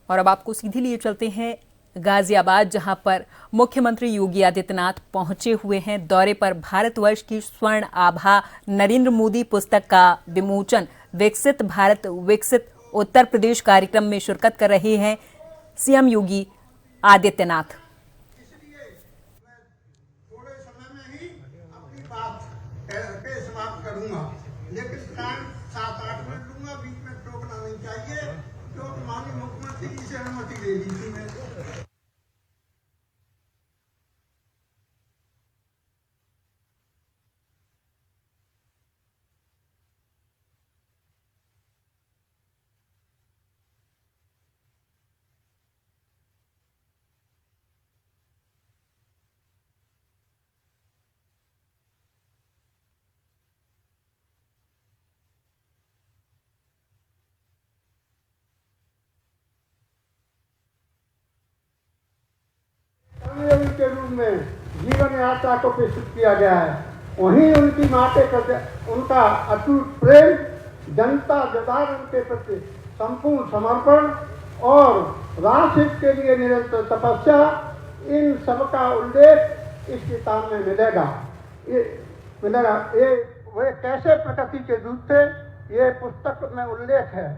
और अब आपको सीधे लिए चलते हैं गाजियाबाद, जहां पर मुख्यमंत्री योगी आदित्यनाथ पहुंचे हुए हैं दौरे पर। भारतवर्ष की स्वर्ण आभा नरेंद्र मोदी पुस्तक का विमोचन, विकसित भारत विकसित उत्तर प्रदेश कार्यक्रम में शिरकत कर रहे हैं सीएम योगी आदित्यनाथ। थोड़े समय में ही अपनी बात समाप्त करूंगा, लेकिन टाइम 7-8 मिनट लूंगा, बीच में टोकना नहीं चाहिए। तो माननीय मुख्यमंत्री जी से अनुमति ले ली थी मैंने। के रूप में जीवन यात्रा को प्रस्तुत किया गया है। वहीं उनकी माते उनका अटूट प्रेम, जनता जतार उनके प्रति संपूर्ण समर्पण और राष्ट्र के लिए निरंतर तपस्या, इन सब का उल्लेख इस किताब में मिलेगा। ये वे कैसे प्रकृति के दूत थे, ये पुस्तक में उल्लेख है।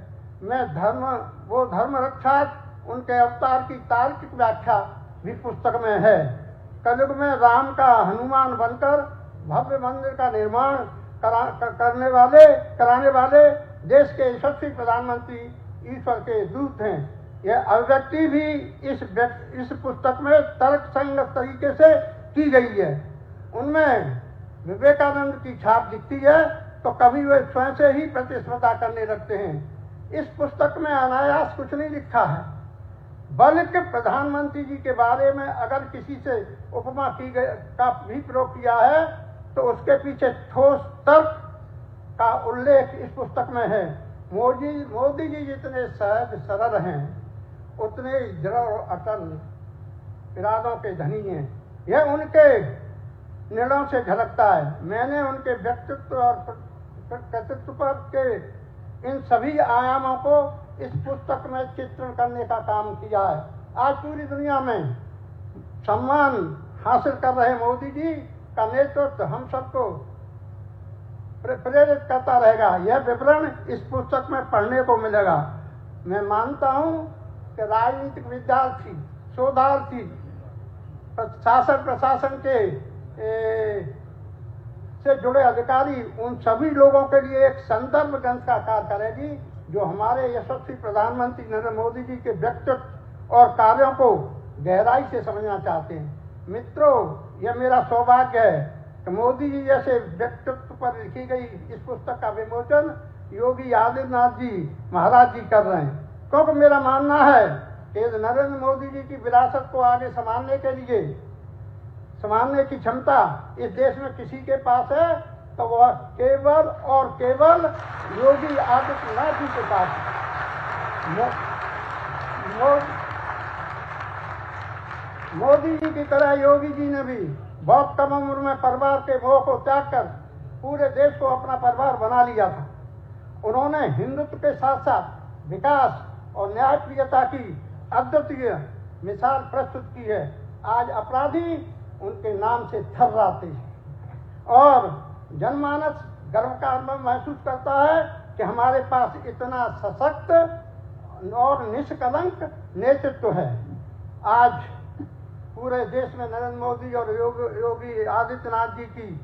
मैं धर्म रक्षा, उनके अवतार की तार्किक व्याख्या भी पुस्तक में है। कलयुग में राम का हनुमान बनकर भव्य मंदिर का निर्माण कराने वाले देश के यशस्वी प्रधानमंत्री ईश्वर के दूत हैं। यह अभिव्यक्ति भी इस पुस्तक में तर्कसंगत तरीके से की गई है। उनमें विवेकानंद की छाप दिखती है, तो कभी वे स्वयं से ही प्रतिस्पर्धा करने लगते हैं। इस पुस्तक में अनायास कुछ नहीं लिखा है, बल्कि प्रधानमंत्री जी के बारे में अगर किसी से उपमा का भी प्रयोग किया है, तो उसके पीछे ठोस तर्क का उल्लेख इस पुस्तक में है। मोदी जी जितने सहज सरल हैं, उतने दृढ़ और अटल इरादों के धनी हैं। यह उनके निर्णयों से झलकता है। मैंने उनके व्यक्तित्व और कृतित्व पर के इन सभी आयामों को इस पुस्तक में चित्रण करने का काम किया है। आज पूरी दुनिया में सम्मान हासिल कर रहे मोदी जी का नेतृत्व हम सबको प्रेरित करता रहेगा। यह विवरण इस पुस्तक में पढ़ने को मिलेगा। मैं मानता हूं कि राजनीतिक विद्यार्थी, शोधार्थी, शासन प्रशासन के से जुड़े अधिकारी, उन सभी लोगों के लिए एक संदर्भ ग्रंथ का कार्य करेगी, जो हमारे यशस्वी प्रधानमंत्री नरेंद्र मोदी जी के व्यक्तित्व और कार्यों को गहराई से समझना चाहते हैं। मित्रों, यह मेरा सौभाग्य है कि मोदी जी जैसे व्यक्तित्व पर लिखी गई इस पुस्तक का विमोचन योगी आदित्यनाथ जी महाराज जी कर रहे हैं। क्योंकि मेरा मानना है कि नरेंद्र मोदी जी की विरासत को आगे संभालने की क्षमता इस देश में किसी के पास है, तो वह केवल और केवल योगी आदित्यनाथ जी के पास है। मोदी जी की तरह योगी जी ने भी बहुत कम उम्र में परिवार के मोह को त्याग कर पूरे देश को अपना परिवार बना लिया था। उन्होंने हिंदुत्व के साथ साथ विकास और न्यायप्रियता की अद्वितीय मिसाल प्रस्तुत की है। आज अपराधी उनके नाम से थर्राते हैं और जनमानस गर्व का अनुभव महसूस करता है कि हमारे पास इतना सशक्त और निष्कलंक नेतृत्व है। आज पूरे देश में नरेंद्र मोदी और योगी आदित्यनाथ जी की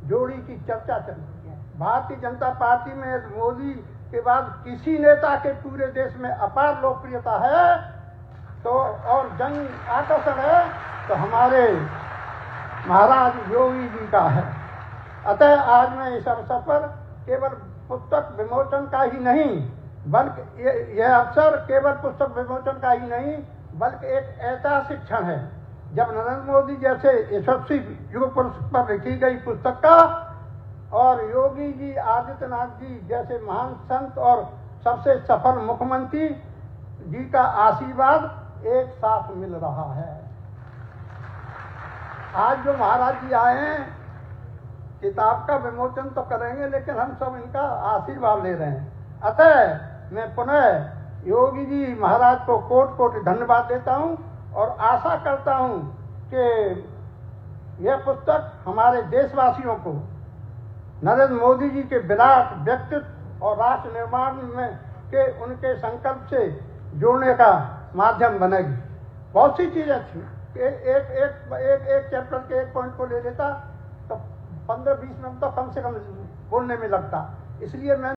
जोड़ी की चर्चा चल रही है। भारतीय जनता पार्टी में मोदी के बाद किसी नेता के पूरे देश में अपार लोकप्रियता है तो और जन आकर्षण है, तो हमारे महाराज योगी जी का है। अतः आज मैं इस अवसर पर केवल पुस्तक विमोचन का ही नहीं, बल्कि यह अवसर केवल पुस्तक विमोचन का ही नहीं, बल्कि एक ऐतिहासिक क्षण है जब नरेंद्र मोदी जैसे यशस्वी युग पुरुष पर लिखी गई पुस्तक का और योगी जी आदित्यनाथ जी जैसे महान संत और सबसे सफल मुख्यमंत्री जी का आशीर्वाद एक साथ मिल रहा है। आज जो महाराज जी आए हैं, किताब का विमोचन तो करेंगे, लेकिन हम सब इनका आशीर्वाद ले रहे हैं। अतः मैं पुनः योगी जी महाराज को कोटि कोटि धन्यवाद देता हूँ और आशा करता हूँ कि यह पुस्तक हमारे देशवासियों को नरेंद्र मोदी जी के विराट व्यक्तित्व और राष्ट्र निर्माण में के उनके संकल्प से जोड़ने का माध्यम बनेगी। बहुत सी चीज़ें थी, एक चैप्टर के एक पॉइंट को ले लेता तो 15-20 मिनट तो कम से कम बोलने में लगता, इसलिए मैं